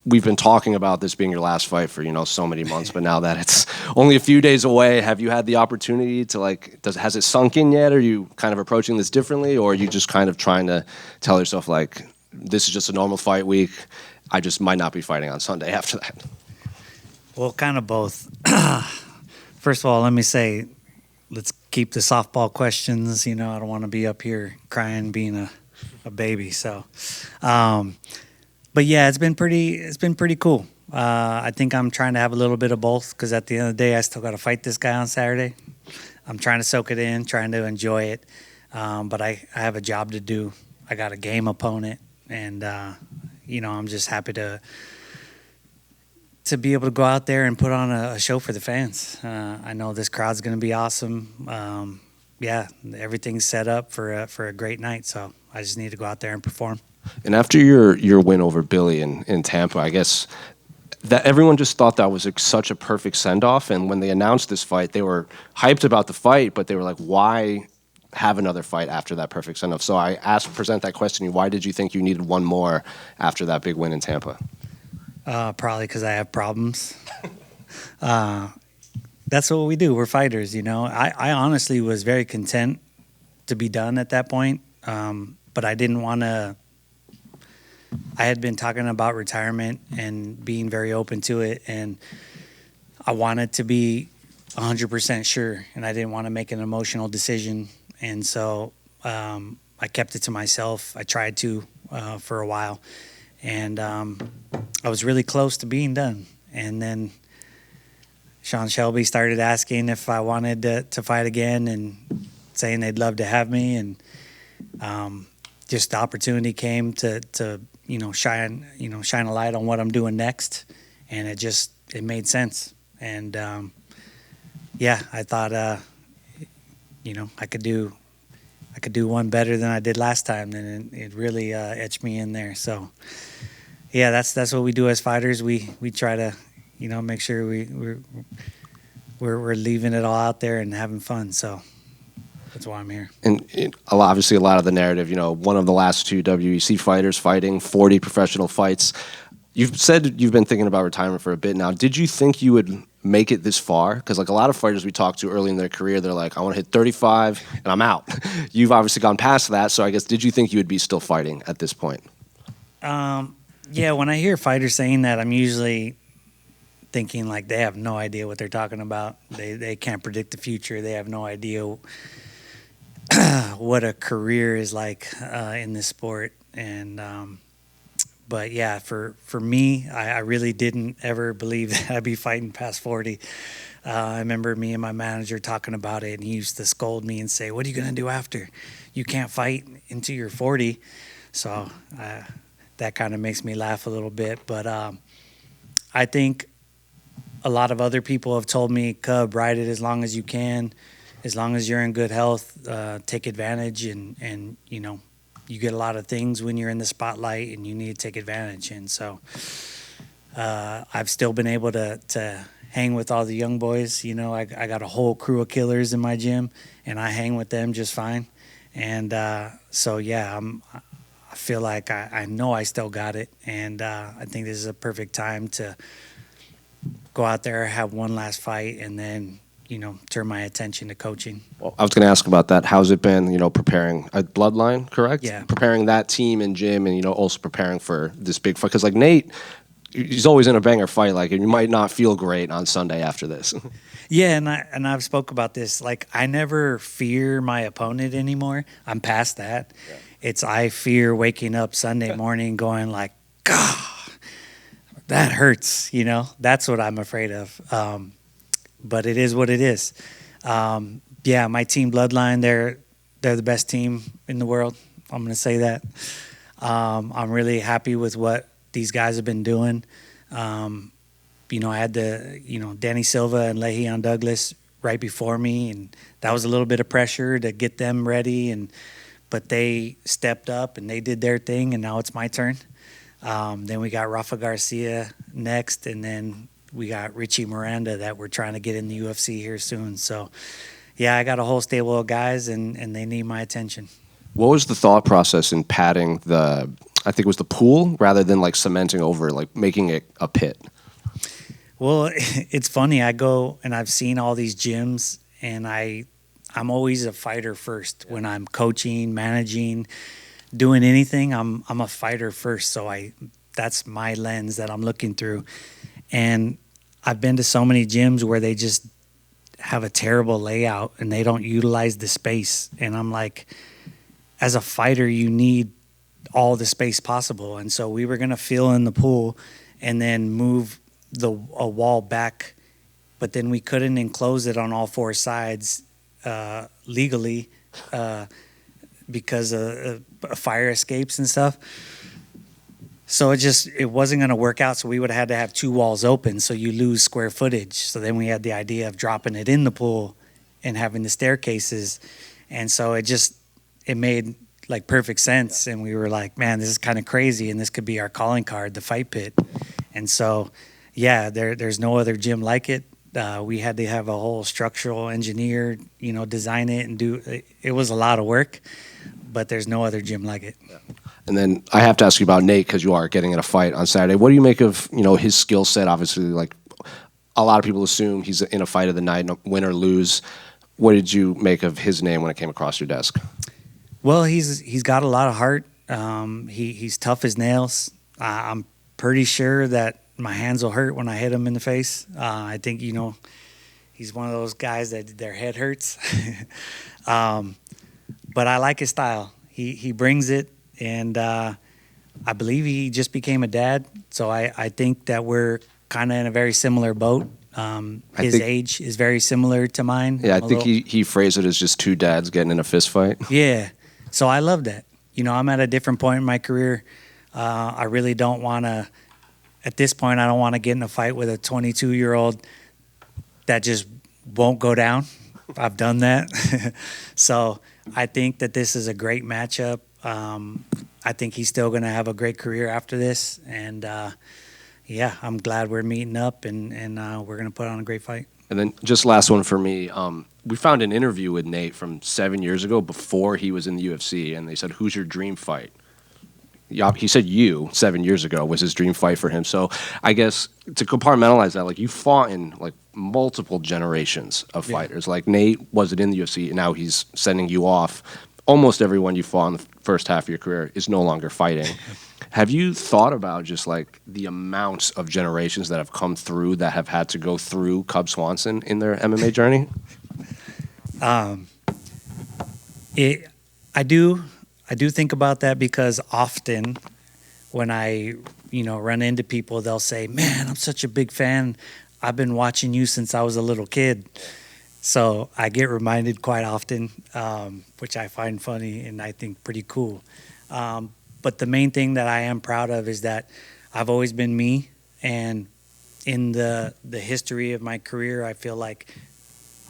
we've been talking about this being your last fight for, so many months, but now that it's only a few days away, have you had the opportunity to has it sunk in yet? Are you kind of approaching this differently, or are you just kind of trying to tell yourself this is just a normal fight week, I just might not be fighting on Sunday after that? Well, kind of both. First of all, let me say, let's keep the softball questions. I don't want to be up here crying, being a baby. So, but yeah, it's been pretty cool. I think I'm trying to have a little bit of both, because at the end of the day, I still got to fight this guy on Saturday. I'm trying to soak it in, trying to enjoy it. But I have a job to do. I got a game opponent, and I'm just happy to be able to go out there and put on a show for the fans. I know this crowd's going to be awesome. Everything's set up for a great night, so I just need to go out there and perform. And after your win over Billy in Tampa, I guess that everyone just thought that was such a perfect send-off. And when they announced this fight, they were hyped about the fight, but they were like, why have another fight after that perfect send-off? So I present that question to you. Why did you think you needed one more after that big win in Tampa? Probably because I have problems. That's what we do. We're fighters, I honestly was very content to be done at that point, but I didn't want to. I had been talking about retirement and being very open to it, and I wanted to be 100% sure, and I didn't want to make an emotional decision, and so I kept it to myself. I tried to for a while, and I was really close to being done, and then Sean Shelby started asking if I wanted to fight again and saying they'd love to have me, and just the opportunity came to shine a light on what I'm doing next, and it made sense. And I thought I could do one better than I did last time, and it really etched me in there. So yeah, that's what we do as fighters. We try to make sure we're leaving it all out there and having fun. So that's why I'm here. And obviously a lot of the narrative, one of the last two WEC fighters fighting 40 professional fights. You've said you've been thinking about retirement for a bit now. Did you think you would make it this far? Because a lot of fighters we talk to early in their career, they're like, I want to hit 35 and I'm out. You've obviously gone past that. So I guess, did you think you would be still fighting at this point? Yeah, when I hear fighters saying that, I'm usually thinking they have no idea what they're talking about. They can't predict the future. They have no idea what a career is like in this sport. And but yeah, for me, I really didn't ever believe that I'd be fighting past 40. I remember me and my manager talking about it, and he used to scold me and say, what are you going to do after? You can't fight until you're 40. So that kind of makes me laugh a little bit. But I think a lot of other people have told me, Cub, ride it as long as you can. As long as you're in good health, take advantage, and you get a lot of things when you're in the spotlight, and you need to take advantage. And so I've still been able to hang with all the young boys. I got a whole crew of killers in my gym, and I hang with them just fine. And so yeah, I feel like I know I still got it, and I think this is a perfect time to go out there, have one last fight, and then turn my attention to coaching. Well, I was going to ask about that. How's it been, preparing a Bloodline, correct? Yeah. Preparing that team and gym, and, also preparing for this big fight. Because, Nate, he's always in a banger fight. You might not feel great on Sunday after this. Yeah, and I've spoke about this. I never fear my opponent anymore. I'm past that. Yeah. I fear waking up Sunday morning going God, that hurts, That's what I'm afraid of. But it is what it is. Yeah, my team Bloodline, they're the best team in the world. I'm going to say that. I'm really happy with what these guys have been doing. I had Danny Silva and Le'Veon Douglas right before me, and that was a little bit of pressure to get them ready. But they stepped up and they did their thing, and now it's my turn. Then we got Rafa Garcia next, and then we got Richie Miranda that we're trying to get in the UFC here soon. So, yeah, I got a whole stable of guys, and they need my attention. What was the thought process in padding the I think it was the pool rather than like cementing over, like making it a pit. Well, it's funny. I go and I've seen all these gyms, and I'm always a fighter first. When I'm coaching, managing, doing anything, I'm a fighter first. So that's my lens that I'm looking through. And I've been to so many gyms where they just have a terrible layout and they don't utilize the space. And I'm like, as a fighter, you need all the space possible. And so we were going to fill in the pool and then move a wall back, but then we couldn't enclose it on all four sides legally because of fire escapes and stuff. So it wasn't going to work out. So we would have had to have two walls open, so you lose square footage. So then we had the idea of dropping it in the pool and having the staircases, and so it made like perfect sense. And we were like, man, this is kind of crazy, and this could be our calling card, the fight pit. And so, yeah, there's no other gym like it. We had to have a whole structural engineer, design it and do it. It was a lot of work, but there's no other gym like it. Yeah. And then I have to ask you about Nate, because you are getting in a fight on Saturday. What do you make of his skill set? Obviously, like a lot of people assume he's in a fight of the night, win or lose. What did you make of his name when it came across your desk? Well, he's got a lot of heart. He's tough as nails. I'm pretty sure that my hands will hurt when I hit him in the face. I think he's one of those guys that their head hurts. But I like his style. He brings it. And I believe he just became a dad. So I think that we're kind of in a very similar boat. His age is very similar to mine. Yeah, I think he phrased it as just two dads getting in a fist fight. Yeah. So I love that. I'm at a different point in my career. I really don't want to, at this point, I don't want to get in a fight with a 22-year-old that just won't go down. I've done that. So I think that this is a great matchup. I think he's still going to have a great career after this. And, yeah, I'm glad we're meeting up, and we're going to put on a great fight. And then just last one for me. We found an interview with Nate from 7 years ago before he was in the UFC, and they said, who's your dream fight? He said 7 years ago was his dream fight for him. So I guess to compartmentalize that, like you fought in like multiple generations of fighters. Like Nate wasn't in the UFC, and now he's sending you off. Almost everyone you fought in the first half of your career is no longer fighting. Have you thought about just like the amounts of generations that have come through that have had to go through Cub Swanson in their MMA journey? I do think about that, because often when I run into people, they'll say, man, I'm such a big fan. I've been watching you since I was a little kid. So I get reminded quite often, which I find funny and I think pretty cool. But the main thing that I am proud of is that I've always been me. And in the history of my career, I feel like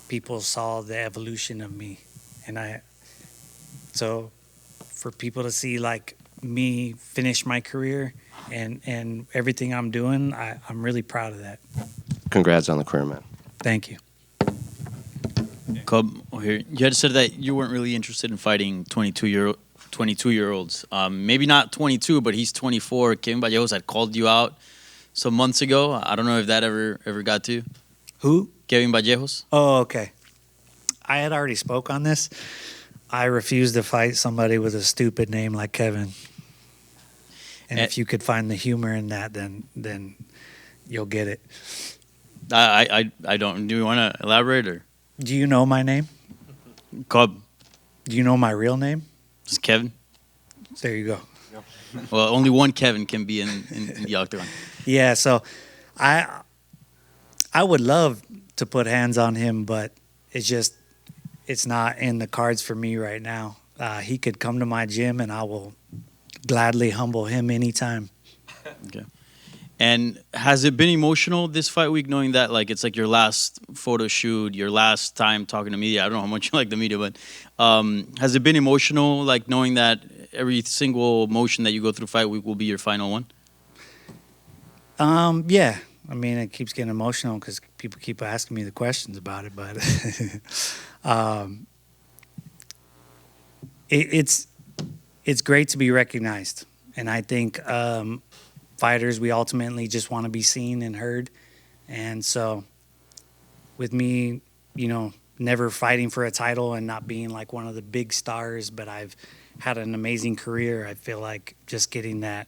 people saw the evolution of me. And so for people to see like me finish my career and everything I'm doing, I'm really proud of that. Congrats on the career, man. Thank you. Cub, here. You had said that you weren't really interested in fighting 22-year-olds. Maybe not 22, but he's 24. Kevin Vallejos had called you out some months ago. I don't know if that ever got to you. Who? Kevin Vallejos. Oh, okay. I had already spoke on this. I refuse to fight somebody with a stupid name like Kevin. And if you could find the humor in that, then you'll get it. I don't. Do you want to elaborate, or? Do you know my name? Cub. Do you know my real name? It's Kevin. There you go. Well, only one Kevin can be in the octagon. Yeah, so I would love to put hands on him, but it's not in the cards for me right now. He could come to my gym, and I will gladly humble him anytime. Okay. And has it been emotional this fight week, knowing that like it's like your last photo shoot, your last time talking to media? I don't know how much you like the media, but has it been emotional, like knowing that every single motion that you go through fight week will be your final one? Yeah. I mean, it keeps getting emotional because people keep asking me the questions about it, but it's great to be recognized. And I think fighters, we ultimately just want to be seen and heard. And so with me, never fighting for a title and not being like one of the big stars, but I've had an amazing career. I feel like just getting that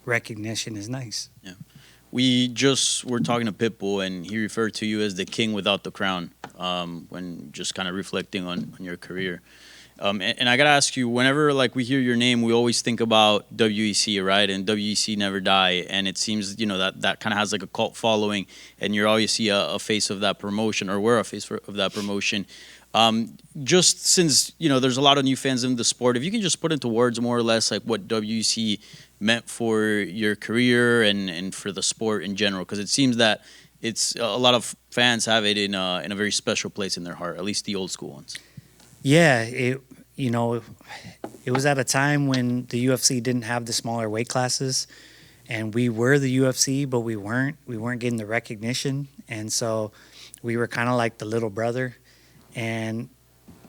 recognition is nice. Yeah. We just were talking to Pitbull, and he referred to you as the king without the crown when just kind of reflecting on your career. And I gotta ask you, whenever like we hear your name, we always think about WEC, right? And WEC never die, and it seems that kind of has like a cult following, and you're obviously a face of that promotion, or we're a face of that promotion. Just since there's a lot of new fans in the sport, if you can just put into words more or less like what WEC meant for your career and for the sport in general, because it seems that it's a lot of fans have it in a very special place in their heart, at least the old school ones. Yeah, it was at a time when the UFC didn't have the smaller weight classes, and we were the UFC, but we weren't getting the recognition, and so we were kind of like the little brother. And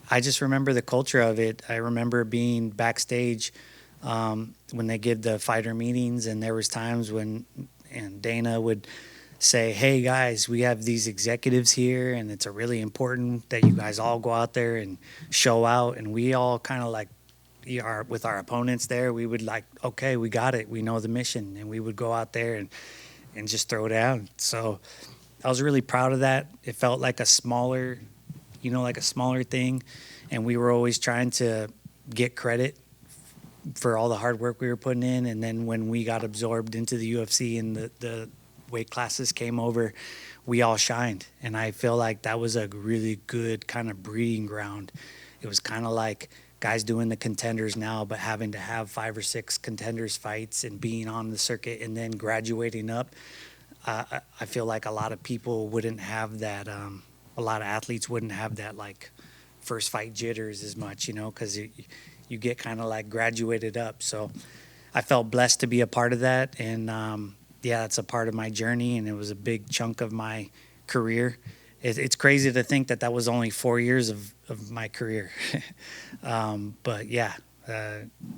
I just remember the culture of it. I remember being backstage when they give the fighter meetings, and there was times when Dana would say, "Hey guys, we have these executives here, and it's really important that you guys all go out there and show out." And we all kind of like, with our opponents there, we would like, "Okay, we got it. We know the mission," and we would go out there and just throw down. So I was really proud of that. It felt like a smaller thing, and we were always trying to get credit for all the hard work we were putting in. And then when we got absorbed into the UFC and the weight classes came over, we all shined. And I feel like that was a really good kind of breeding ground. It was kind of like guys doing the contenders now, but having to have 5 or 6 contenders fights and being on the circuit and then graduating up. I feel like a lot of people wouldn't have that. A lot of athletes wouldn't have that like first fight jitters as much, because you get kind of like graduated up. So I felt blessed to be a part of that. And yeah, it's a part of my journey, and it was a big chunk of my career. It's crazy to think that was only 4 years of my career. But yeah,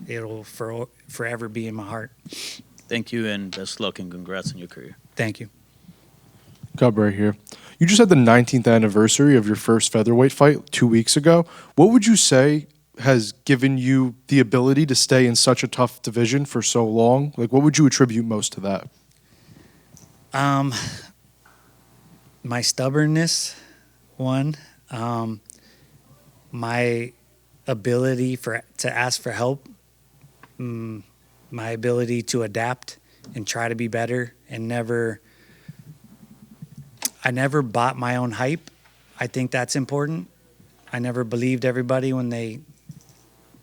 it'll forever be in my heart. Thank you, and best luck and congrats on your career. Thank you. Cub right here. You just had the 19th anniversary of your first featherweight fight 2 weeks ago. What would you say has given you the ability to stay in such a tough division for so long? Like, what would you attribute most to that? My stubbornness, one. My ability to ask for help. My ability to adapt and try to be better, and I never bought my own hype. I think that's important. I never believed everybody when they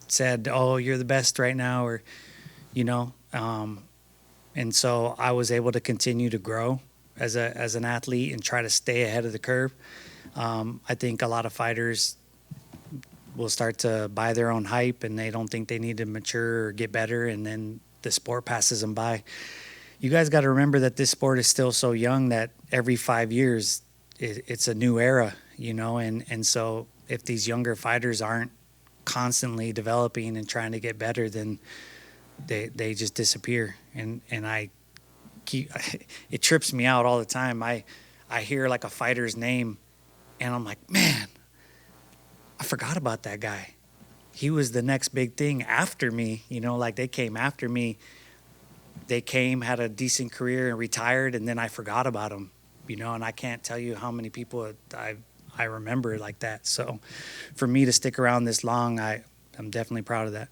said, "Oh, you're the best right now," or, and so I was able to continue to grow as an athlete and try to stay ahead of the curve. I think a lot of fighters will start to buy their own hype, and they don't think they need to mature or get better, and then the sport passes them by. You guys got to remember that this sport is still so young that every 5 years it's a new era, and so if these younger fighters aren't constantly developing and trying to get better, then they just disappear. And it trips me out all the time. I hear like a fighter's name, and I'm like, man, I forgot about that guy. He was the next big thing after me, like they came after me. They had a decent career and retired, and then I forgot about them, and I can't tell you how many people I remember like that. So for me to stick around this long, I'm definitely proud of that.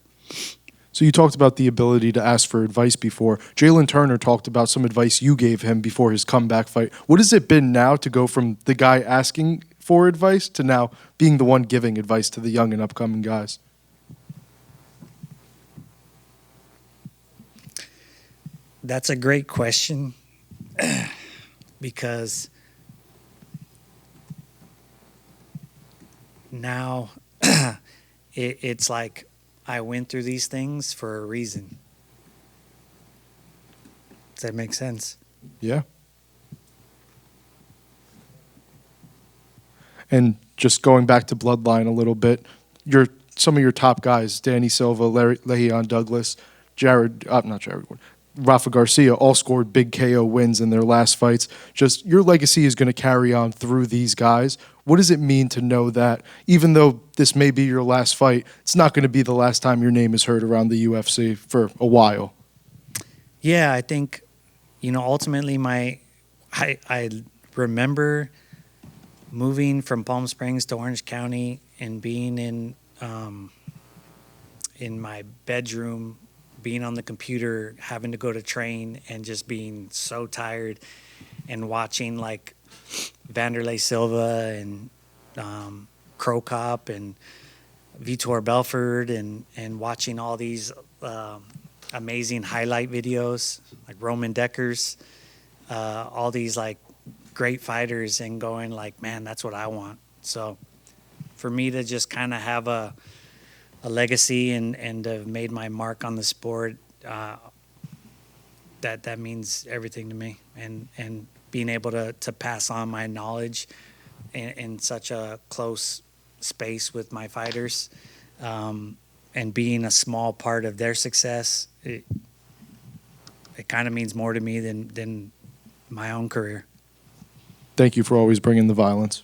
So you talked about the ability to ask for advice before. Jalen Turner talked about some advice you gave him before his comeback fight. What has it been now to go from the guy asking for advice to now being the one giving advice to the young and upcoming guys? That's a great question because now it's like I went through these things for a reason. Does that make sense? Yeah. And just going back to Bloodline a little bit, some of your top guys, Danny Silva, Le'Veon Douglas, not Jared Ward, Rafa Garcia all scored big KO wins in their last fights. Just your legacy is going to carry on through these guys. What does it mean to know that even though this may be your last fight, it's not going to be the last time your name is heard around the UFC for a while? Yeah, I think, ultimately I remember moving from Palm Springs to Orange County and being in my bedroom, being on the computer, having to go to train, and just being so tired, and watching like Vanderlei Silva and Crow Cop and Vitor Belfort and watching all these amazing highlight videos like Roman Decker's, all these like great fighters, and going like, man, that's what I want. So for me to just kind of have a legacy and have made my mark on the sport, that means everything to me. And being able to pass on my knowledge in such a close space with my fighters, and being a small part of their success, it kind of means more to me than my own career. Thank you for always bringing the violence.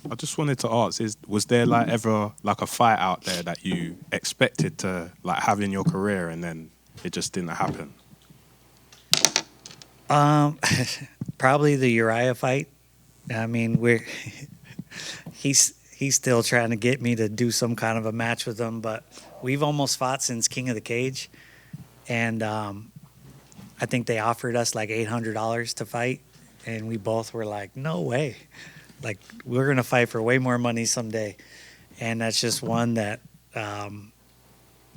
I just wanted to ask: was there like ever like a fight out there that you expected to like have in your career and then it just didn't happen? Probably the Uriah fight. I mean, he's still trying to get me to do some kind of a match with him, but we've almost fought since King of the Cage, and I think they offered us like $800 to fight, and we both were like, no way. Like, we're going to fight for way more money someday. And that's just one that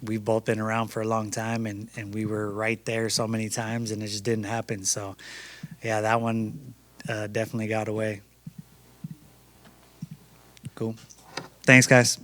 we've both been around for a long time, and we were right there so many times, and it just didn't happen. So, yeah, that one definitely got away. Cool. Thanks, guys.